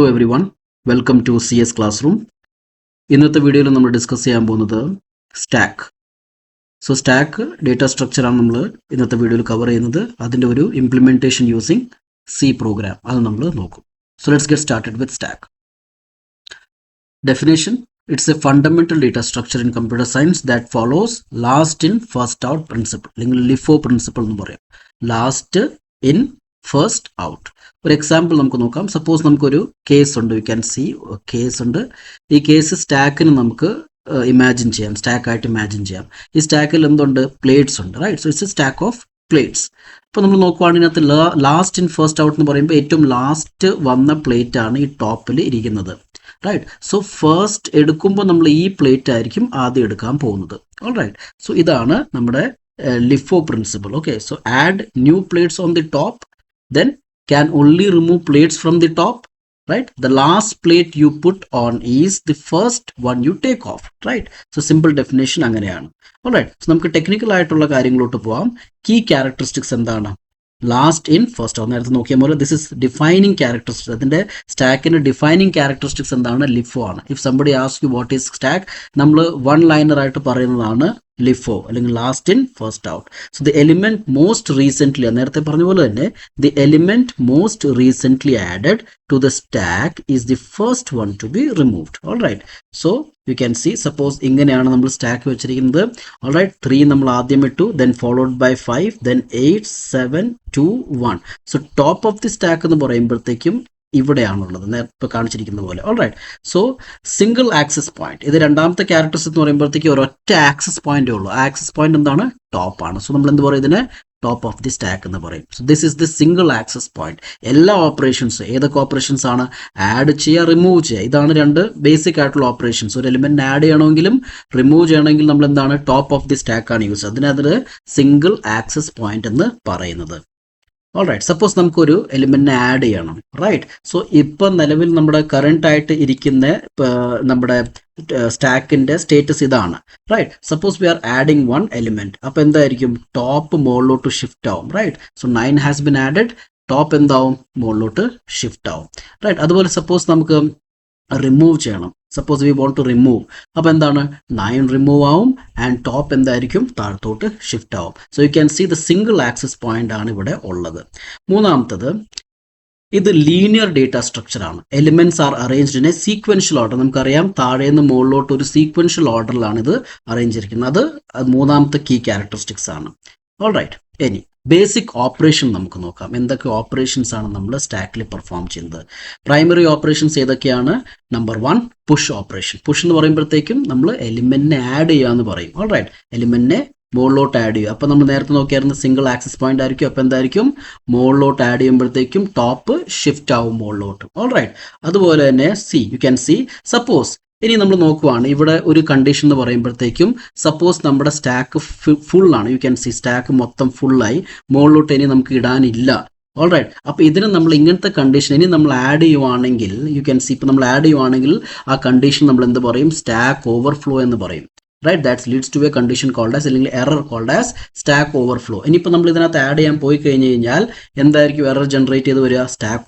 Hello everyone, welcome to CS classroom. ഇന്നത്തെ വീഡിയോയിൽ നമ്മൾ ഡിസ്കസ് ചെയ്യാൻ പോകുന്നത് സ്റ്റാക്ക്. സോ സ്റ്റാക്ക് ഡേറ്റ സ്ട്രക്ചറാണ് നമ്മൾ ഇന്നത്തെ വീഡിയോയിൽ കവർ ചെയ്യുന്നത്. അതിൻ്റെ ഒരു ഇംപ്ലിമെൻറ്റേഷൻ യൂസിങ് C പ്രോഗ്രാം അത് നമ്മൾ നോക്കും. So let's get started with stack. Definition: it's A fundamental data structure in computer science that follows last in first out principle, അല്ലെങ്കിൽ ലിഫോ പ്രിൻസിപ്പിൾ എന്ന് പറയാം. Last in first out. ഒരു example നമുക്ക് നോക്കാം. Suppose നമുക്കൊരു കേസ് ഉണ്ട്, we can see case ഉണ്ട്. ഈ കേസ് സ്റ്റാക്കിന് നമുക്ക് ഇമാജിൻ ചെയ്യാം, സ്റ്റാക്കായിട്ട് ഇമാജിൻ ചെയ്യാം. ഈ സ്റ്റാക്കിൽ എന്തുണ്ട്? പ്ലേറ്റ്സ് ഉണ്ട്, right? So it's a stack of plates. അപ്പോൾ നമ്മൾ നോക്കുവാണെങ്കിൽ ഇതിനകത്ത് ലാസ്റ്റ് ഇൻ ഫസ്റ്റ് ഔട്ട് എന്ന് പറയുമ്പോൾ ഏറ്റവും ലാസ്റ്റ് വന്ന പ്ലേറ്റ് ആണ് ഈ ടോപ്പിൽ ഇരിക്കുന്നത്, റൈറ്റ്? സോ ഫസ്റ്റ് എടുക്കുമ്പോൾ നമ്മൾ ഈ പ്ലേറ്റ് ആയിരിക്കും ആദ്യം എടുക്കാൻ പോകുന്നത്. All right. സോ ഇതാണ് നമ്മുടെ LIFO principle. Okay, so add new plates on the top, then can only remove plates from the top, right? The last plate you put on is the first one you take off, right? So simple definition അങ്ങനെയാണ്. alright, so നമുക്ക് technical ആയിട്ടുള്ള കാര്യങ്ങളോട്ട് പോവാം. Key characteristics എന്താണ്? Last in first out. നേരത്തെ നോക്കിയ പോലെ this is defining characteristics. അതിൻ്റെ സ്റ്റാക്കിൻ്റെ ഡിഫൈനിങ് ക്യാരക്ടറിസ്റ്റിക്സ് എന്താണ്? ലിഫോ ആണ്. If somebody ask you what is stack, നമ്മൾ വൺ ലൈനർ ആയിട്ട് പറയുന്നതാണ് ലിഫോ, അല്ലെങ്കിൽ last in first out. So the element most recently, നേരത്തെ പറഞ്ഞ പോലെ തന്നെ the element most recently added to the stack is the first one to be removed. All right. So you can see, suppose ഇങ്ങനെയാണ് നമ്മൾ stack വെച്ചിരിക്കുന്നത്. All right, 3 നമ്മൾ ആദ്യം ഇട്ടു, then followed by 5, then 8, 7, 2, 1. So top of the stack എന്ന് പറയുമ്പോഴത്തേക്കും ഇവിടെയാണുള്ളത്, നേരത്തെ കാണിച്ചിരിക്കുന്ന പോലെ. All right. So single access point, ഇത് രണ്ടാമത്തെ ക്യാരക്ടേഴ്സ് എന്ന് പറയുമ്പോഴത്തേക്ക് ഒരൊറ്റ ആക്സസ് പോയിന്റേ ഉള്ളൂ. ആക്സസ് പോയിന്റ് എന്താണ്? ടോപ്പ് ആണ്. സോ നമ്മൾ എന്ത് പറയും? ഇതിനെ ടോപ്പ് ഓഫ് ദി സ്റ്റാക്ക് എന്ന് പറയും. So this is the single access point. എല്ലാ ഓപ്പറേഷൻസ്, ഏതൊക്കെ ഓപ്പറേഷൻസ് ആണ്? ആഡ് ചെയ്യുക, റിമൂവ് ചെയ്യുക. ഇതാണ് രണ്ട് ബേസിക് ആയിട്ടുള്ള ഓപ്പറേഷൻസ്. ഒരു എലിമെന്റ് ആഡ് ചെയ്യണമെങ്കിലും റിമൂവ് ചെയ്യണമെങ്കിൽ നമ്മൾ എന്താണ്? ടോപ്പ് ഓഫ് ദി സ്റ്റാക്ക് ആണ് യൂസ്. അതിനകത്ത് സിംഗിൾ ആക്സസ് പോയിന്റ് എന്ന് പറയുന്നത്. All right. സപ്പോസ് നമുക്കൊരു എലിമെന്റിനെ ആഡ് ചെയ്യണം, റൈറ്റ്? സോ ഇപ്പം നിലവിൽ നമ്മുടെ കറണ്ട് ആയിട്ട് ഇരിക്കുന്ന നമ്മുടെ സ്റ്റാക്കിന്റെ സ്റ്റേറ്റസ് ഇതാണ്, right? Suppose we are adding one element. അപ്പോൾ എന്തായിരിക്കും? ടോപ്പ് മുകളിലോട്ട് ഷിഫ്റ്റ് ആവും, right? So 9 has been added, top എന്താവും? മുകളിലോട്ട് ഷിഫ്റ്റ് ആവും, റൈറ്റ്? അതുപോലെ സപ്പോസ് നമുക്ക് റിമൂവ് ചെയ്യണം. Suppose we want to remove, അപ്പോൾ എന്താണ്? 9 റിമൂവ് ആവും ആൻഡ് ടോപ്പ് എന്തായിരിക്കും? താഴത്തോട്ട് ഷിഫ്റ്റ് ആവും. So you can C the single access point ആണ് ഇവിടെ ഉള്ളത്. മൂന്നാമത്തത്, ഇത് ലീനിയർ ഡേറ്റ സ്ട്രക്ചർ ആണ്. Elements R arranged in A sequential order. നമുക്കറിയാം താഴേന്ന് മുകളിലോട്ട് ഒരു സീക്വൻഷ്യൽ ഓർഡറിലാണ് ഇത് അറേഞ്ച് ചെയ്തിരിക്കുന്നത്. അത് മൂന്നാമത്തെ കീ ക്യാരക്ടറിസ്റ്റിക്സ് ആണ്. All right. ഇനി ബേസിക് ഓപ്പറേഷൻ നമുക്ക് നോക്കാം. എന്തൊക്കെ ഓപ്പറേഷൻസ് ആണ് നമ്മൾ സ്റ്റാക്കിൽ പെർഫോം ചെയ്യുന്നത്? പ്രൈമറി ഓപ്പറേഷൻസ് ഏതൊക്കെയാണ്? Number 1, push operation. പുഷ് എന്ന് പറയുമ്പോഴത്തേക്കും നമ്മൾ എലിമെന്റിനെ ആഡ് ചെയ്യുക എന്ന് പറയും. ഓൾ റൈറ്റ്, എലിമെന്റിനെ മുകളിലോട്ട് ആഡ് ചെയ്യുക. അപ്പോൾ നമ്മൾ നേരത്തെ നോക്കിയായിരുന്നു സിംഗിൾ ആക്സസ് പോയിന്റ് ആയിരിക്കും. അപ്പോൾ എന്തായിരിക്കും? മുകളിലോട്ട് ആഡ് ചെയ്യുമ്പോഴത്തേക്കും ടോപ്പ് ഷിഫ്റ്റ് ആവും മുകളിലോട്ട്. All right. അതുപോലെ തന്നെ യു ക്യാൻ സി, സപ്പോസ് ഇനി നമ്മൾ നോക്കുവാണ്, ഇവിടെ ഒരു കണ്ടീഷൻ എന്ന് പറയുമ്പോഴത്തേക്കും സപ്പോസ് നമ്മുടെ സ്റ്റാക്ക് ഫുൾ ആണ്. യു ക്യാൻ സി സ്റ്റാക്ക് മൊത്തം ഫുള്ളായി, മുകളിലോട്ട് ഇനി നമുക്ക് ഇടാനില്ല. All right. അപ്പോൾ ഇതിന് നമ്മൾ ഇങ്ങനത്തെ കണ്ടീഷൻ ഇനി നമ്മൾ ആഡ് ചെയ്യുവാണെങ്കിൽ, യു ക്യാൻ സി, ഇപ്പോൾ നമ്മൾ ആഡ് ചെയ്യുവാണെങ്കിൽ ആ കണ്ടീഷൻ നമ്മൾ എന്ത് പറയും? സ്റ്റാക്ക് ഓവർഫ്ലോ എന്ന് പറയും, right? That leads to a condition called as, അല്ലെങ്കിൽ error called as stack overflow. ഇനിയിപ്പോൾ നമ്മൾ ഇതിനകത്ത് ആഡ് ചെയ്യാൻ പോയി കഴിഞ്ഞ് കഴിഞ്ഞാൽ എന്തായിരിക്കും എറർ ജനറേറ്റ് ചെയ്ത് വരിക? സ്റ്റാക്ക്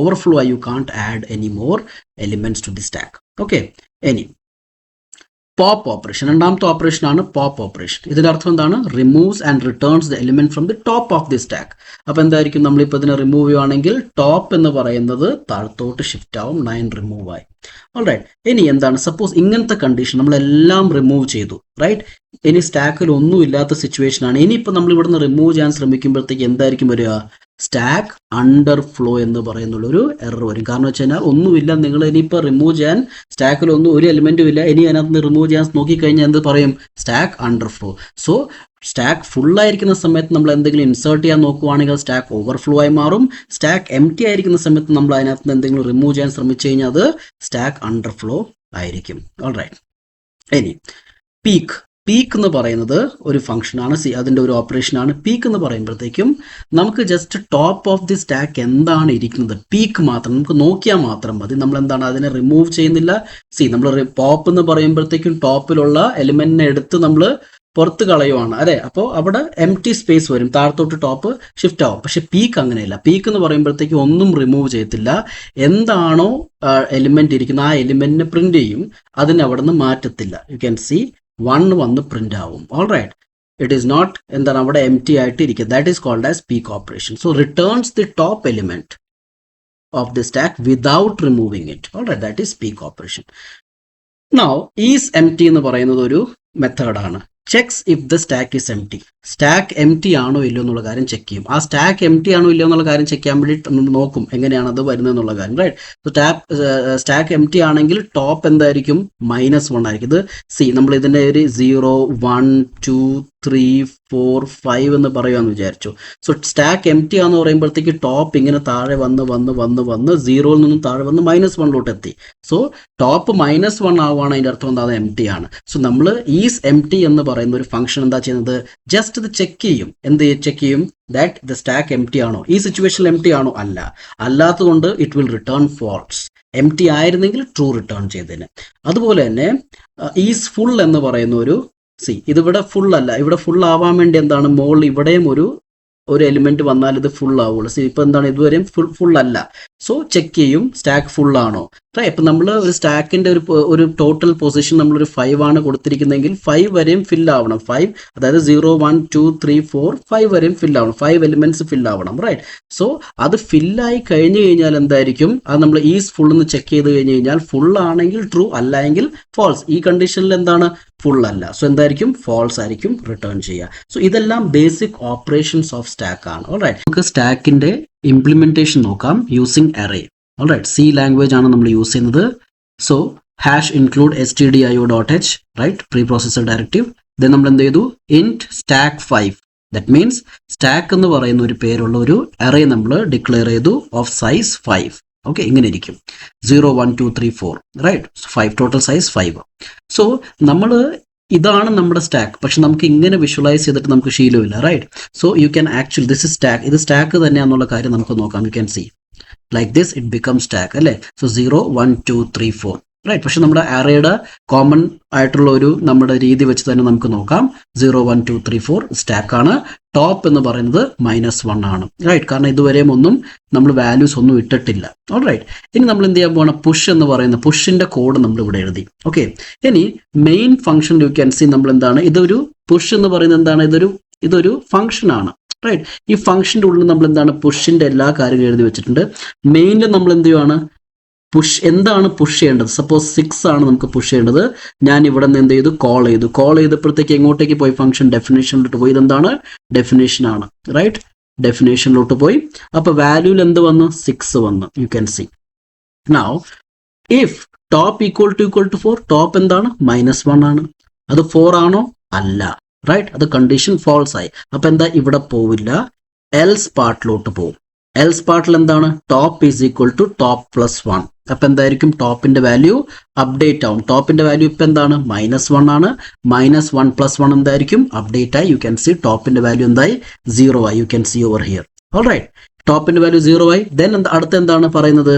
ഓവർഫ്ലോ ആയി. You can't add any more elements to the stack. Okay. ഇനി പോപ്പ് ഓപ്പറേഷൻ, രണ്ടാമത്തെ ഓപ്പറേഷൻ ആണ് പോപ്പ് ഓപ്പറേഷൻ. ഇതിന്റെ അർത്ഥം എന്താണ്? Removes and returns the element from the top of the stack. അപ്പോൾ എന്തായിരിക്കും? നമ്മളിപ്പോൾ ഇതിനെ റിമൂവ് ചെയ്യുവാണെങ്കിൽ ടോപ്പ് എന്ന് പറയുന്നത് താഴത്തോട്ട് ഷിഫ്റ്റ് ആവും. 9 റിമൂവ് ആയി. All right. ഇനി എന്താണ്? സപ്പോസ് ഇങ്ങനത്തെ കണ്ടീഷൻ നമ്മളെല്ലാം റിമൂവ് ചെയ്തു, റൈറ്റ്? ഇനി സ്റ്റാക്കിൽ ഒന്നും ഇല്ലാത്ത സിറ്റുവേഷൻ ആണ്. ഇനിയിപ്പോൾ നമ്മൾ ഇവിടുന്ന് റിമൂവ് ചെയ്യാൻ ശ്രമിക്കുമ്പോഴത്തേക്ക് എന്തായിരിക്കും വരിക? സ്റ്റാക്ക് അണ്ടർ ഫ്ലോ എന്ന് പറയുന്നുള്ളൊരു എറർ വരും. കാരണം വെച്ച് കഴിഞ്ഞാൽ ഒന്നുമില്ല, നിങ്ങൾ ഇനിയിപ്പോൾ റിമൂവ് ചെയ്യാൻ സ്റ്റാക്കിൽ ഒരു എലിമെന്റും ഇല്ല, ഇനി അതിനകത്ത് നിന്ന് റിമൂവ് ചെയ്യാൻ നോക്കിക്കഴിഞ്ഞാൽ എന്ത് പറയും? Stack underflow. So stack ഫുള്ളായിരിക്കുന്ന സമയത്ത് നമ്മൾ എന്തെങ്കിലും ഇൻസേർട്ട് ചെയ്യാൻ നോക്കുവാണെങ്കിൽ സ്റ്റാക്ക് ഓവർഫ്ലോ ആയി മാറും. സ്റ്റാക്ക് എംപ്റ്റി ആയിരിക്കുന്ന സമയത്ത് നമ്മൾ അതിനകത്ത് നിന്ന് എന്തെങ്കിലും റിമൂവ് ചെയ്യാൻ ശ്രമിച്ചു കഴിഞ്ഞാൽ അത് സ്റ്റാക്ക് അണ്ടർ ഫ്ലോ ആയിരിക്കും. All right. ഇനി പീക്ക്. പീക്ക് എന്ന് പറയുന്നത് ഒരു ഫംഗ്ഷനാണ്, അതിൻ്റെ ഒരു ഓപ്പറേഷനാണ്. പീക്ക് എന്ന് പറയുമ്പോഴത്തേക്കും നമുക്ക് just top of the stack എന്താണ് ഇരിക്കുന്നത്, പീക്ക് മാത്രം നമുക്ക് നോക്കിയാൽ മാത്രം മതി. നമ്മൾ എന്താണ് അതിനെ റിമൂവ് ചെയ്യുന്നില്ല. നമ്മൾ പോപ്പ് എന്ന് പറയുമ്പോഴത്തേക്കും ടോപ്പിലുള്ള എലിമെന്റിനെ എടുത്ത് നമ്മൾ പുറത്ത് കളയുവാണ് അല്ലേ. അപ്പോൾ അവിടെ എം ടി സ്പേസ് വരും, താഴത്തോട്ട് ടോപ്പ് ഷിഫ്റ്റ് ആവും. പക്ഷെ പീക്ക് അങ്ങനെയല്ല. പീക്ക് എന്ന് പറയുമ്പോഴത്തേക്ക് ഒന്നും റിമൂവ് ചെയ്യത്തില്ല. എന്താണോ എലിമെന്റ് ഇരിക്കുന്നത് ആ എലിമെന്റിനെ പ്രിന്റ് ചെയ്യും, അതിനെ അവിടെ നിന്ന് മാറ്റത്തില്ല. യു ക്യാൻ സി 1 വന്ന് പ്രിന്റ് ആവും. All right, it is not എന്താണ് അവിടെ എം ടി ആയിട്ട് ഇരിക്കുക. That is called as peek operation. So returns the top element of the stack without removing it. Alright, that is peak operation. Now, is empty എന്ന് പറയുന്നത് ഒരു മെത്തേഡാണ്. Checks if the stack is empty. Stack empty ആണോ ഇല്ലയോ എന്നുള്ള കാര്യം check ചെയ്യും. ആ സ്റ്റാക്ക് എം ടി ആണോ ഇല്ലയോ എന്നുള്ള കാര്യം ചെക്ക് ചെയ്യാൻ വേണ്ടി നോക്കും എങ്ങനെയാണ് അത് വരുന്നത് എന്നുള്ള കാര്യം. Right, so stack empty ആണെങ്കിൽ ടോപ്പ് എന്തായിരിക്കും? -1 ആയിരിക്കും. ഇത് സി നമ്മൾ ഇതിൻ്റെ ഒരു 0 1 2 3 4 5 എന്ന് പറയുമെന്ന് വിചാരിച്ചു. സോ സ്റ്റാക്ക് എം ടി ആന്ന് പറയുമ്പോഴത്തേക്ക് ടോപ്പ് ഇങ്ങനെ താഴെ വന്ന് 0യിൽ നിന്നും താഴെ വന്ന് -1 എത്തി. സോ ടോപ്പ് -1 ആവുകയാണ്, അതിൻ്റെ അർത്ഥം എന്താ? എം ടി ആണ്. സോ നമ്മൾ ഈസ് എം ടി എന്ന് പറയുന്ന ഒരു ഫംഗ്ഷൻ എന്താ ചെയ്യുന്നത്? ജസ്റ്റ് ഇത് ചെക്ക് ചെയ്യും. എന്ത് ചെക്ക് ചെയ്യും? That the stack empty ആണോ, ഈ സിറ്റുവേഷനിൽ എം ടി ആണോ? അല്ല, അല്ലാത്തതുകൊണ്ട് it will return false. Empty ആയിരുന്നെങ്കിൽ ട്രൂ റിട്ടേൺ ചെയ്തതിന്. അതുപോലെ തന്നെ ഈസ് ഫുൾ എന്ന് പറയുന്ന ഒരു ഇതിവിടെ ഫുൾ അല്ല. ഇവിടെ ഫുൾ ആവാൻ വേണ്ടി എന്താണ്? മോളിൽ ഇവിടെയും ഒരു എലിമെന്റ് വന്നാൽ ഇത് ഫുൾ ആവുള്ളൂ. ഇപ്പൊ എന്താണ്? ഇതുവരെയും ഫുൾ അല്ല. സോ ചെക്ക് ചെയ്യും സ്റ്റാക്ക് ഫുൾ ആണോ. ഇപ്പൊ നമ്മൾ ഒരു സ്റ്റാക്കിന്റെ ഒരു ടോട്ടൽ പൊസിഷൻ നമ്മളൊരു 5 ആണ് കൊടുത്തിരിക്കുന്നതെങ്കിൽ 5 വരെയും ഫിൽ ആവണം. 5 അതായത് 0 1 2 3 4 5 വരെയും ഫിൽ ആവണം. 5 എലിമെന്റ്സ് ഫിൽ ആവണം. റൈറ്റ്, സോ അത് ഫില്ലായി കഴിഞ്ഞു കഴിഞ്ഞാൽ എന്തായിരിക്കും? അത് നമ്മൾ ഈസ് ഫുൾ എന്ന് ചെക്ക് ചെയ്ത് കഴിഞ്ഞ് കഴിഞ്ഞാൽ ഫുൾ ആണെങ്കിൽ ട്രൂ, അല്ല എങ്കിൽ ഫോൾസ്. ഈ കണ്ടീഷനിൽ എന്താണ്? ഫുൾ അല്ല. സോ എന്തായിരിക്കും? ഫോൾസ് ആയിരിക്കും റിട്ടേൺ ചെയ്യുക. സോ ഇതെല്ലാം ബേസിക് ഓപ്പറേഷൻസ് ഓഫ് സ്റ്റാക്ക് ആണ്. ഓൾറൈറ്റ്, നമുക്ക് സ്റ്റാക്കിന്റെ ഇംപ്ലിമെന്റേഷൻ നോക്കാം using array. All right, C language ആണ് നമ്മൾ യൂസ് ചെയ്യുന്നത്. So #include stdio.h, right, preprocessor directive. Then നമ്മൾ എന്ത് ചെയ്തു? Int stack 5. That means stack എന്ന് പറയുന്ന ഒരു പേരുള്ള ഒരു അറേ നമ്മൾ ഡിക്ലെയർ ചെയ്തു ഓഫ് സൈസ് 5. ഓക്കെ, ഇങ്ങനെ ഇരിക്കും 0 1 2 3 4. Right, 5 total size 5. സോ നമ്മൾ ഇതാണ് നമ്മുടെ സ്റ്റാക്ക്. പക്ഷെ നമുക്ക് ഇങ്ങനെ വിഷ്വലൈസ് ചെയ്തിട്ട് നമുക്ക് ശീലമില്ല. Right, so you can actually this is stack. ഇത് സ്റ്റാക്ക് തന്നെയാണെന്നുള്ള കാര്യം നമുക്ക് നോക്കാം. You can see like this it become stack അല്ലേ. സോ 0 1 2 3 4. റൈറ്റ്, പക്ഷെ നമ്മുടെ അറേയുടെ കോമൺ ആയിട്ടുള്ള ഒരു നമ്മുടെ രീതി വെച്ച് തന്നെ നമുക്ക് നോക്കാം. 0 1 2 3 4 സ്റ്റാക്കാണ്. ടോപ്പ് എന്ന് പറയുന്നത് -1 ആണ്. റൈറ്റ്, കാരണം ഇതുവരെയും ഒന്നും നമ്മൾ വാല്യൂസ് ഒന്നും ഇട്ടിട്ടില്ല. ഓൾ റൈറ്റ്, ഇനി നമ്മൾ എന്ത് ചെയ്യാൻ പോകണം? പുഷ് എന്ന് പറയുന്ന പുഷിന്റെ കോഡ് നമ്മൾ ഇവിടെ എഴുതി. ഓക്കെ, ഇനി main function U can C നമ്മൾ എന്താണ്? ഇതൊരു പുഷ് എന്ന് പറയുന്നത് എന്താണ്? ഇതൊരു ഫംഗ്ഷൻ ആണ്. റൈറ്റ്, ഈ ഫംഗ്ഷന്റെ ഉള്ളിൽ നമ്മൾ എന്താണ്? പുഷിന്റെ എല്ലാ കാര്യങ്ങളും എഴുതി വെച്ചിട്ടുണ്ട്. മെയിനിൽ നമ്മൾ എന്ത് ചെയ്യുവാണ്? എന്താണ് പുഷ് ചെയ്യേണ്ടത്? സപ്പോസ് 6 ആണ് നമുക്ക് പുഷ് ചെയ്യേണ്ടത്. ഞാൻ ഇവിടെ നിന്ന് എന്ത് ചെയ്തു? കോൾ ചെയ്തപ്പോഴത്തേക്ക് എങ്ങോട്ടേക്ക് പോയി? ഫംഗ്ഷൻ ഡെഫിനേഷനിലോട്ട് പോയി. ഇതെന്താണ്? ഡെഫിനേഷൻ ആണ്. റൈറ്റ്, ഡെഫിനേഷനിലോട്ട് പോയി. അപ്പൊ വാല്യൂയിൽ എന്ത് വന്നു? 6 വന്നു. You can see. Now if top equal to 4, top എന്താണ്? -1 ആണ്. അത് 4 ആണോ? അല്ല. റൈറ്റ്, അത് കണ്ടീഷൻ ഫോൾസ് ആയി. അപ്പൊ എന്താ? ഇവിടെ പോവില്ല, എൽസ് പാർട്ടിലോട്ട് പോകും. എൽസ് പാർട്ടിൽ എന്താണ്? Top is equal to top +1. അപ്പൊ എന്തായിരിക്കും? ടോപ്പിന്റെ വാല്യൂ അപ്ഡേറ്റ് ആവും. ടോപ്പിന്റെ വാല്യൂ ഇപ്പൊ എന്താണ്? -1 ആണ്. -1 + 1 എന്തായിരിക്കും? അപ്ഡേറ്റ് ആയി. യു ക്യാൻ സി ടോപ്പിന്റെ വാല്യൂ എന്തായി? 0 ആയി. You can see over here. All right, ടോപ്പിന്റെ വാല്യൂ 0 ആയി. ദെൻ അടുത്ത എന്താണ് പറയുന്നത്?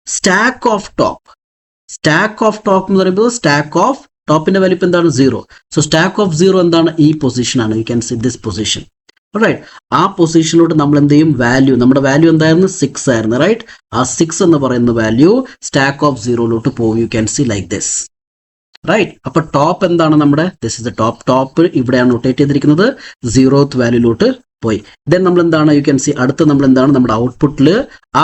Stack of top. Stack of top എന്ന് പറയുമ്പോൾ സ്റ്റാക്ക് ഓഫ് ടോപ്പിന്റെ വാല്യൂ ഇപ്പൊ എന്താണ്? 0. സോ സ്റ്റാക്ക് ഓഫ് 0 എന്താണ്? ഈ പൊസിഷൻ ആണ്. You can see this position. Right, ആ പൊസിഷനിലോട്ട് നമ്മൾ എന്ത് ചെയ്യും? വാല്യൂ, നമ്മുടെ വാല്യൂ എന്തായിരുന്നു? 6 ആയിരുന്നു. റൈറ്റ്, ആ 6 എന്ന് പറയുന്ന വാല്യൂ സ്റ്റാക്ക് ഓഫ് 0ലോട്ട് പോകും. You can see like this. Right, അപ്പൊ ടോപ്പ് എന്താണ് നമ്മുടെ? This is the top. Top ഇവിടെയാണ് റൊട്ടേറ്റ് ചെയ്തിരിക്കുന്നത്. 0th വാല്യൂലോട്ട് പോയി. ദെൻ നമ്മൾ എന്താണ്? യു ക്യാൻ സി അടുത്ത് നമ്മൾ എന്താണ്? നമ്മുടെ ഔട്ട്പുട്ടിൽ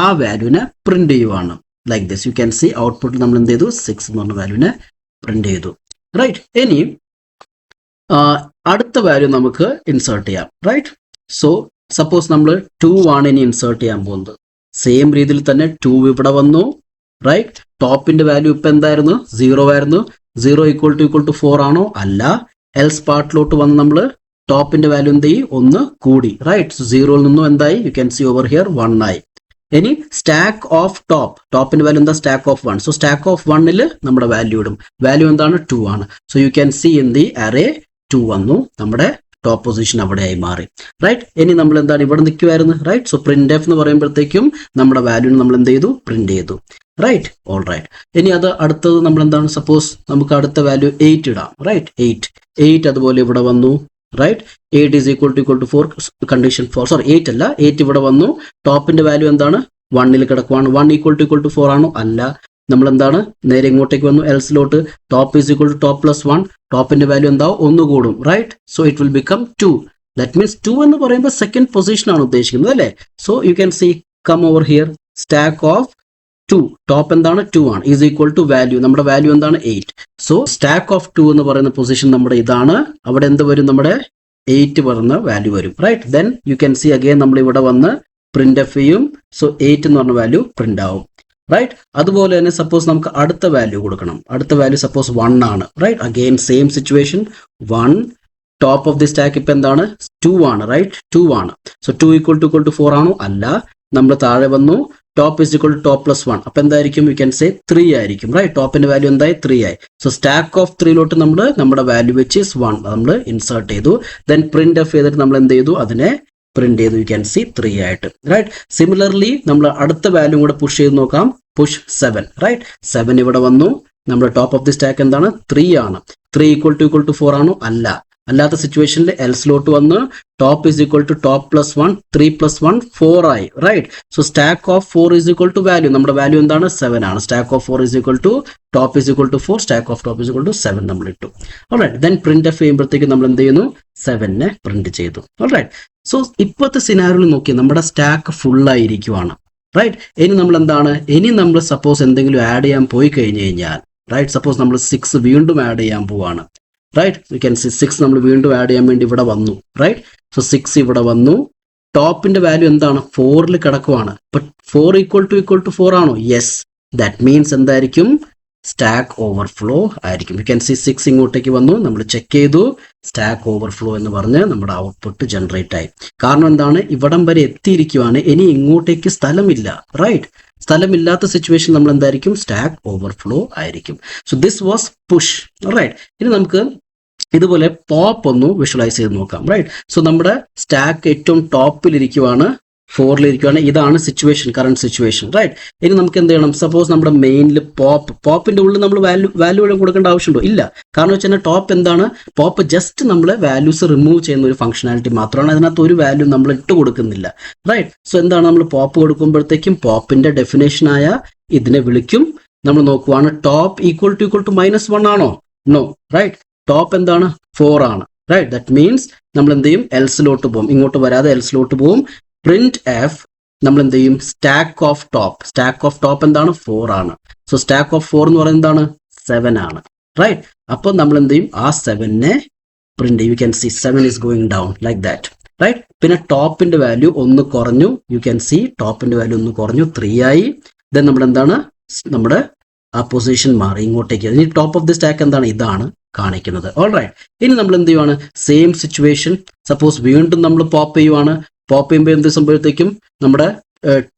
ആ വാല്യൂനെ പ്രിന്റ് ചെയ്യുവാണ്. Like this. U can C ഔട്ട്പുട്ടിൽ നമ്മൾ എന്ത് ചെയ്തു? 6 എന്ന് പറഞ്ഞ വാല്യൂനെ പ്രിന്റ് ചെയ്തു. റൈറ്റ്, ഇനി അടുത്ത വാല്യൂ നമുക്ക് ഇൻസേർട്ട് ചെയ്യാം. റൈറ്റ്, സോ സപ്പോസ് നമ്മൾ 2 ആണ് ഇനി ഇൻസേർട്ട് ചെയ്യാൻ പോകുന്നത്. സെയിം രീതിയിൽ തന്നെ 2 ഇവിടെ വന്നു. റൈറ്റ്, ടോപ്പിന്റെ വാല്യൂ ഇപ്പൊ എന്തായിരുന്നു? 0 ആയിരുന്നു. 0 ഈക്വൽ ടു 4 ആണോ? അല്ല. എൽസ് പാർട്ടിലോട്ട് വന്ന് നമ്മൾ ടോപ്പിന്റെ വാല്യൂ എന്ത് ചെയ്യും? 1 കൂടി. റൈറ്റ്, 0യിൽ നിന്നും എന്തായി? U can see over here 1 ആയി. ഇനി സ്റ്റാക്ക് ഓഫ് ടോപ്പിന്റെ വാല്യൂ എന്താ? Stack of 1. So stack of 1ൽ നമ്മുടെ വാല്യൂ ഇടും. വാല്യൂ എന്താണ്? 2 ആണ്. So you can C in the array 2 വന്നു. നമ്മുടെ ടോപ്പ് പൊസിഷൻ അവിടെയായി മാറി. റൈറ്റ്, ഇനി നമ്മൾ എന്താണ്? ഇവിടെ നിൽക്കുമായിരുന്നു. റൈറ്റ്, സോ പ്രിന്റ് എഫ് എന്ന് പറയുമ്പോഴത്തേക്കും നമ്മുടെ വാല്യൂന് നമ്മൾ എന്ത് ചെയ്തു? പ്രിന്റ് ചെയ്തു. Right, all right. ഇനി അത് അടുത്തത് നമ്മൾ എന്താണ്? സപ്പോസ് നമുക്ക് അടുത്ത വാല്യൂ 8 ഇടാം. റൈറ്റ്, 8. 8 അതുപോലെ ഇവിടെ വന്നു, right. 8 is equal to 4 condition 4, sorry 8 അല്ല, 8 ഇവിടെ വന്നു. ടോപ്പിന്റെ വാല്യൂ എന്താണ്? 1 കിടക്കുവാണ്. 1 ഈക്വൽ ടു 4 ആണോ? അല്ല. നമ്മൾ എന്താണ് നേരെ ഇങ്ങോട്ടേക്ക് വന്നു, എൽസിലോട്ട്. Top is equal to top plus 1, ടോപ്പിന്റെ വാല്യൂ എന്താവും? 1 കൂടും, right. So it will become 2. That means 2 എന്ന് പറയുമ്പോൾ സെക്കൻഡ് പൊസിഷൻ ആണ് ഉദ്ദേശിക്കുന്നത് അല്ലേ. So you can see, come over here, stack of 2, top എന്താണ്? 2 ആണ്, ഈസ് ഈക്വൽ ടു വാല്യൂ, നമ്മുടെ വാല്യൂ എന്താണ്? 8. സോ സ്റ്റാക്ക് ഓഫ് 2 എന്ന് പറയുന്ന പൊസിഷൻ നമ്മുടെ ഇതാണ്. അവിടെ എന്ത് വരും? നമ്മുടെ 8 പറയുന്ന വാല്യൂ വരും, right. Then you can see again നമ്മൾ ഇവിടെ വന്ന് പ്രിന്റ് എഫ് ചെയ്യും. സോ 8 എന്ന് പറഞ്ഞ വാല്യൂ പ്രിന്റ് ആവും, റൈറ്റ്. അതുപോലെ തന്നെ സപ്പോസ് നമുക്ക് അടുത്ത വാല്യൂ കൊടുക്കണം. അടുത്ത വാല്യൂ സപ്പോസ് 1 ആണ്, right. Again same situation, 1. Top of the stack ഇപ്പൊ എന്താണ്? 2 ആണ്, റൈറ്റ്. 2 ആണ്. സോ 2 ഈക്വൽ ടു 4 ആണോ? അല്ല. നമ്മൾ താഴെ വന്നു, top is equal to top plus 1, അപ്പൊ എന്തായിരിക്കും? യു ക്യാൻ സേ 3 ആയിരിക്കും, റൈറ്റ്. ടോപ്പിന്റെ വാല്യൂ എന്തായി? 3 ആയി. സോ സ്റ്റാക്ക് ഓഫ് 3 നമ്മൾ നമ്മുടെ വാല്യൂ വെച്ച് 1 നമ്മൾ ഇൻസേർട്ട് ചെയ്തു. ദെൻ പ്രിന്റ് എഫ് ചെയ്തിട്ട് നമ്മൾ എന്ത് ചെയ്തു? അതിനെ പ്രിന്റ് ചെയ്തു. യു ക്യാൻ സി 3 ആയിട്ട്, റൈറ്റ്. സിമിലർലി നമ്മൾ അടുത്ത വാല്യൂ കൂടെ പുഷ് ചെയ്ത് നോക്കാം. Push 7, right. 7 ഇവിടെ വന്നു. നമ്മുടെ ടോപ്പ് ഓഫ് ദി സ്റ്റാക്ക് എന്താണ്? 3 ആണ്. 3 ഈക്വൽ ടു 4 ആണോ? അല്ല. അല്ലാത്ത സിറ്റുവേഷനിൽ എൽസിലോട്ട് വന്ന് top is equal to top plus 1, 3 plus 1 4 ആയി, right. So stack of 4 is equal to value, നമ്മുടെ വാല്യൂ എന്താണ്? 7 ആണ്. Stack of 4 is equal to top is equal to 4, stack of top is equal to 7 നമ്മൾ ഇട്ടു, alright. Then print F ചെയ്യുമ്പോഴത്തേക്ക് നമ്മൾ എന്ത് ചെയ്യുന്നു? 7നെ പ്രിന്റ് ചെയ്തു, ഓൾറൈറ്റ്. സോ ഇപ്പോഴത്തെ സിനാരിയോയിൽ നോക്കി നമ്മുടെ സ്റ്റാക്ക് ഫുൾ ആയിരിക്കുവാണ്, റൈറ്റ്. ഇനി നമ്മൾ എന്താണ്? ഇനി നമ്മൾ സപ്പോസ് എന്തെങ്കിലും ആഡ് ചെയ്യാൻ പോയി കഴിഞ്ഞു കഴിഞ്ഞാൽ, റൈറ്റ്, സപ്പോസ് നമ്മൾ 6 വീണ്ടും ആഡ് ചെയ്യാൻ പോവാണ്, റൈറ്റ്. യു ക്യാൻ സി 6 നമ്മൾ വീണ്ടും ആഡ് ചെയ്യാൻ വേണ്ടി ഇവിടെ വന്നു, റൈറ്റ്. സോ 6 ഇവിടെ വന്നു. ടോപ്പിന്റെ വാല്യൂ എന്താണ്? 4ൽ കിടക്കുവാണ്. ബട്ട് 4 ഈക്വൽ ടു 4 ആണോ? യെസ്. ദാറ്റ് മീൻസ് എന്തായിരിക്കും? സ്റ്റാക്ക് ഓവർഫ്ലോ ആയിരിക്കും. യു ക്യാൻ സി 6 ഇങ്ങോട്ടേക്ക് വന്നു. നമ്മൾ ചെക്ക് ചെയ്തു, സ്റ്റാക്ക് ഓവർഫ്ലോ എന്ന് പറഞ്ഞ് നമ്മുടെ ഔട്ട്പുട്ട് ജനറേറ്റ് ആയി. കാരണം എന്താണ്? ഇവിടം വരെ എത്തിയിരിക്കുവാണ്, ഇനി ഇങ്ങോട്ടേക്ക് സ്ഥലമില്ല, റൈറ്റ്. സ്ഥലമില്ലാത്ത സിറ്റുവേഷൻ നമ്മൾ എന്തായിരിക്കും? സ്റ്റാക്ക് ഓവർഫ്ലോ ആയിരിക്കും. So this was push, right. ഇനി നമുക്ക് ഇതുപോലെ പോപ്പ് ഒന്ന് വിഷ്വലൈസ് ചെയ്ത് നോക്കാം, റൈറ്റ്. സോ നമ്മുടെ സ്റ്റാക്ക് ഏറ്റവും ടോപ്പിലിരിക്കുവാണ്, 4ലിരിക്കുവാണ്. ഇതാണ് സിറ്റുവേഷൻ, കറണ്ട് സിറ്റുവേഷൻ, റൈറ്റ്. ഇനി നമുക്ക് എന്ത് ചെയ്യണം? സപ്പോസ് നമ്മുടെ മെയിനിൽ പോപ്പിന്റെ ഉള്ളിൽ നമ്മൾ വാല്യൂ കൊടുക്കേണ്ട ആവശ്യമുണ്ടോ? ഇല്ല. കാരണം വെച്ചാൽ ടോപ്പ് എന്താണ്? പോപ്പ് ജസ്റ്റ് നമ്മൾ വാല്യൂസ് റിമൂവ് ചെയ്യുന്ന ഒരു ഫംഗ്ഷനാലിറ്റി മാത്രമാണ്. അതിനകത്ത് ഒരു വാല്യൂ നമ്മൾ ഇട്ട് കൊടുക്കുന്നില്ല, റൈറ്റ്. സോ എന്താണ്? നമ്മൾ പോപ്പ് കൊടുക്കുമ്പോഴത്തേക്കും പോപ്പിന്റെ ഡെഫിനേഷനായ ഇതിനെ വിളിക്കും. നമ്മൾ നോക്കുവാണ്, ടോപ്പ് ഈക്വൽ ടു -1 ആണോ? No, right. ടോപ്പ് എന്താണ്? 4 ആണ്, റൈറ്റ്. ദാറ്റ് മീൻസ് നമ്മൾ എന്ത് ചെയ്യും? എൽസിലോട്ട് പോകും. ഇങ്ങോട്ട് വരാതെ എൽസിലോട്ട് പോകും. പ്രിന്റ് എഫ് നമ്മൾ എന്ത് ചെയ്യും? സ്റ്റാക്ക് ഓഫ് ടോപ്പ് എന്താണ്? 4 ആണ്. സോ സ്റ്റാക്ക് ഓഫ് 4 എന്ന് പറയുന്നത് എന്താണ്? 7 ആണ്, റൈറ്റ്. അപ്പോൾ നമ്മൾ എന്ത് ചെയ്യും? ആ 7നെ പ്രിന്റ് ചെയ്യും. You can see 7 is going down like that, right. പിന്നെ ടോപ്പിന്റെ വാല്യൂ ഒന്ന് കുറഞ്ഞു. യു ക്യാൻ സി ടോപ്പിന്റെ വാല്യൂ ഒന്ന് കുറഞ്ഞു, 3 ആയി. ദെൻ നമ്മുടെ എന്താണ്? നമ്മുടെ ആ പൊസിഷൻ മാറി ഇങ്ങോട്ടേക്ക്. ഇനി ടോപ്പ് ഓഫ് ദി സ്റ്റാക്ക് എന്താണ്? ഇതാണ് കാണിക്കുന്നത്, ഓൾറൈറ്റ്. ഇനി നമ്മൾ എന്ത് ചെയ്യുവാണ്? സെയിം സിറ്റുവേഷൻ, സപ്പോസ് വീണ്ടും നമ്മൾ പോപ്പ് ചെയ്യുവാണ്. പോപ്പ് ചെയ്യുമ്പോൾ എന്ത് സംഭവത്തേക്കും നമ്മുടെ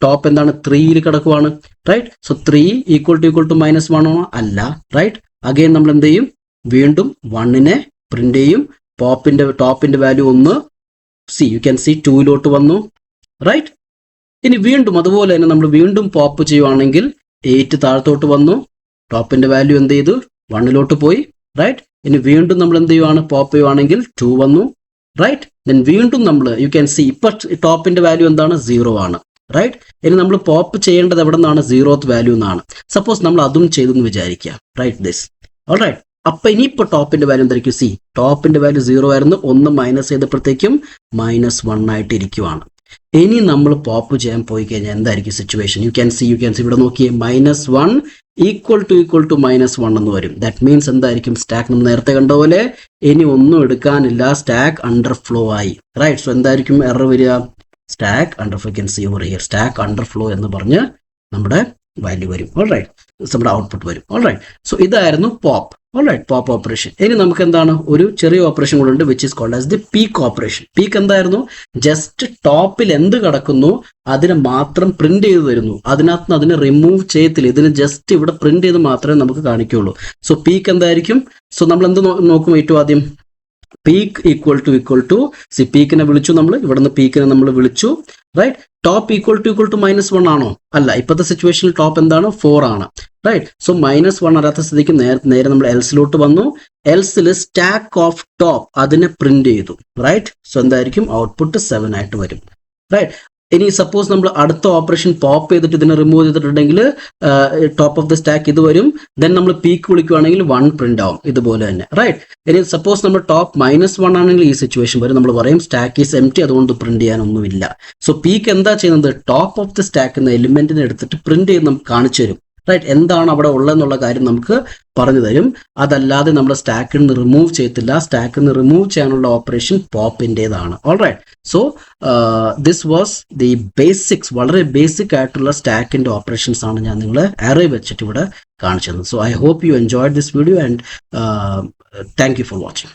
ടോപ്പ് എന്താണ്? 3ൽ കിടക്കുവാണ്, റൈറ്റ്. സോ 3 ഈക്വൽ ടു -1 ആണോ? അല്ല, റൈറ്റ്. അഗെയിൻ നമ്മൾ എന്ത് ചെയ്യും? വീണ്ടും 1നെ പ്രിന്റ് ചെയ്യും. ടോപ്പിന്റെ വാല്യൂ ഒന്ന് യു ക്യാൻ സി 2ലോട്ട് വന്നു, റൈറ്റ്. ഇനി വീണ്ടും അതുപോലെ തന്നെ നമ്മൾ വീണ്ടും പോപ്പ് ചെയ്യുവാണെങ്കിൽ 8 താഴത്തോട്ട് വന്നു. ടോപ്പിന്റെ വാല്യൂ എന്ത് ചെയ്തു? 1ലോട്ട് പോയി, റൈറ്റ്. ഇനി വീണ്ടും നമ്മൾ എന്ത് ചെയ്യുവാണ്? പോപ്പ് ചെയ്യുവാണെങ്കിൽ 2 വന്നു, റൈറ്റ്. ദെൻ വീണ്ടും നമ്മൾ യു ക്യാൻ സി ഇപ്പൊ ടോപ്പിന്റെ വാല്യൂ എന്താണ്? 0 ആണ്, റൈറ്റ്. ഇനി നമ്മൾ പോപ്പ് ചെയ്യേണ്ടത് എവിടെ നിന്നാണ്? 0th വാല്യൂ എന്നാണ്. സപ്പോസ് നമ്മൾ അതും ചെയ്തെന്ന് വിചാരിക്കുക, റൈറ്റ്. This, alright. അപ്പൊ ഇനിയിപ്പോ ടോപ്പിന്റെ വാല്യൂ എന്തായിരിക്കും? സി ടോപ്പിന്റെ വാല്യൂ 0 ആയിരുന്നു, 1 മൈനസ് ചെയ്തപ്പോഴത്തേക്കും -1 ആയിട്ട് ഇരിക്കുവാണ്. ഇനി നമ്മൾ പോപ്പ് ചെയ്യാൻ പോയി കഴിഞ്ഞാൽ എന്തായിരിക്കും സിറ്റുവേഷൻ? യു ക്യാൻ സി ഇവിടെ നോക്കിയേ, -1 ഈക്വൽ ടു -1 എന്ന് വരും. ദാറ്റ് മീൻസ് എന്തായിരിക്കും? സ്റ്റാക്ക് നമ്മൾ നേരത്തെ കണ്ട പോലെ ഇനി ഒന്നും എടുക്കാനില്ല, സ്റ്റാക്ക് അണ്ടർഫ്ലോ ആയി, റൈറ്റ്. സോ എന്തായിരിക്കും എറർ വരിക? Stack underflow. Can see over here, stack underflow എന്ന് പറഞ്ഞ് നമ്മുടെ വാല്യൂ വരും, ഓൾറൈറ്റ്. നമ്മുടെ ഔട്ട്പുട്ട് വരും, ഓൾറൈറ്റ്. സോ ഇതായിരുന്നു പോപ്പ്, ഓൾറൈറ്റ്, പോപ്പ് ഓപ്പറേഷൻ. ഇനി നമുക്ക് എന്താണ്? ഒരു ചെറിയ ഓപ്പറേഷൻ കൂടെ ഉണ്ട്, which is called as the peek operation. Peek എന്തായിരുന്നു? ജസ്റ്റ് ടോപ്പിൽ എന്ത് കിടക്കുന്നു അതിനെ മാത്രം പ്രിന്റ് ചെയ്ത് തരുന്നു. അതിനകത്ത് അതിനെ റിമൂവ് ചെയ്യത്തില്ല. ഇതിന് ജസ്റ്റ് ഇവിടെ പ്രിന്റ് ചെയ്ത് മാത്രമേ നമുക്ക് കാണിക്കുള്ളൂ. സോ പീക്ക് എന്തായിരിക്കും? സോ നമ്മൾ എന്ത് നോക്കും? ഏറ്റവും ആദ്യം പീക്ക് ഈക്വൽ ടു സി പീക്കിനെ വിളിച്ചു നമ്മൾ, ഇവിടെ നിന്ന് പീക്കിനെ നമ്മൾ വിളിച്ചു, റൈറ്റ്. ടോപ്പ് ഈക്വൽ ടു -1 ആണോ? അല്ല. ഇപ്പോഴത്തെ സിറ്റുവേഷനിൽ ടോപ്പ് എന്താണ്? 4 ആണ്, റൈറ്റ്. സോ -1 അറിയാത്ത സ്ഥിതിക്ക് നേരെ നമ്മൾ എൽസിലോട്ട് വന്നു. എൽസിൽ സ്റ്റാക്ക് ഓഫ് ടോപ്പ് അതിനെ പ്രിന്റ് ചെയ്തു, റൈറ്റ്? സോ എന്തായിരിക്കും ഔട്ട്പുട്ട് 7 ആയിട്ട് വരും, റൈറ്റ്? ഇനി സപ്പോസ് നമ്മൾ അടുത്ത ഓപ്പറേഷൻ പോപ്പ് ചെയ്തിട്ട് ഇതിനെ റിമൂവ് ചെയ്തിട്ടുണ്ടെങ്കിൽ ടോപ്പ് ഓഫ് ദ സ്റ്റാക്ക് ഇത് വരും. ദെൻ നമ്മൾ പീക്ക് വിളിക്കുകയാണെങ്കിൽ 1 പ്രിന്റ് ആവും ഇതുപോലെ തന്നെ, റൈറ്റ്? ഇനി സപ്പോസ് നമ്മൾ ടോപ്പ് -1 ആണെങ്കിൽ ഈ സിറ്റുവേഷൻ വരും. നമ്മൾ പറയും സ്റ്റാക്ക് ഈസ് എംപ്റ്റി, അതുകൊണ്ട് പ്രിന്റ് ചെയ്യാനൊന്നുമില്ല. സോ പീക്ക് എന്താ ചെയ്യുന്നത്? ടോപ്പ് ഓഫ് ദ സ്റ്റാക്ക് എന്ന എലിമെന്റിനെ എടുത്തിട്ട് പ്രിന്റ് ചെയ്ത് നമുക്ക് കാണിച്ചു തരും, റൈറ്റ്? എന്താണ് അവിടെ ഉള്ളതെന്നുള്ള കാര്യം നമുക്ക് പറഞ്ഞു തരും. അതല്ലാതെ നമ്മൾ സ്റ്റാക്കിൽ നിന്ന് റിമൂവ് ചെയ്യത്തില്ല. സ്റ്റാക്കിൽ നിന്ന് റിമൂവ് ചെയ്യാനുള്ള ഓപ്പറേഷൻ പോപ്പിൻ്റെതാണ്. Alright, so this was the basics, വളരെ ബേസിക് ആയിട്ടുള്ള സ്റ്റാക്കിൻ്റെ ഓപ്പറേഷൻസ് ആണ് ഞാൻ നിങ്ങളെ അറേ വെച്ചിട്ട് ഇവിടെ കാണിച്ചത്. So I hope you enjoyed this video and thank you for watching.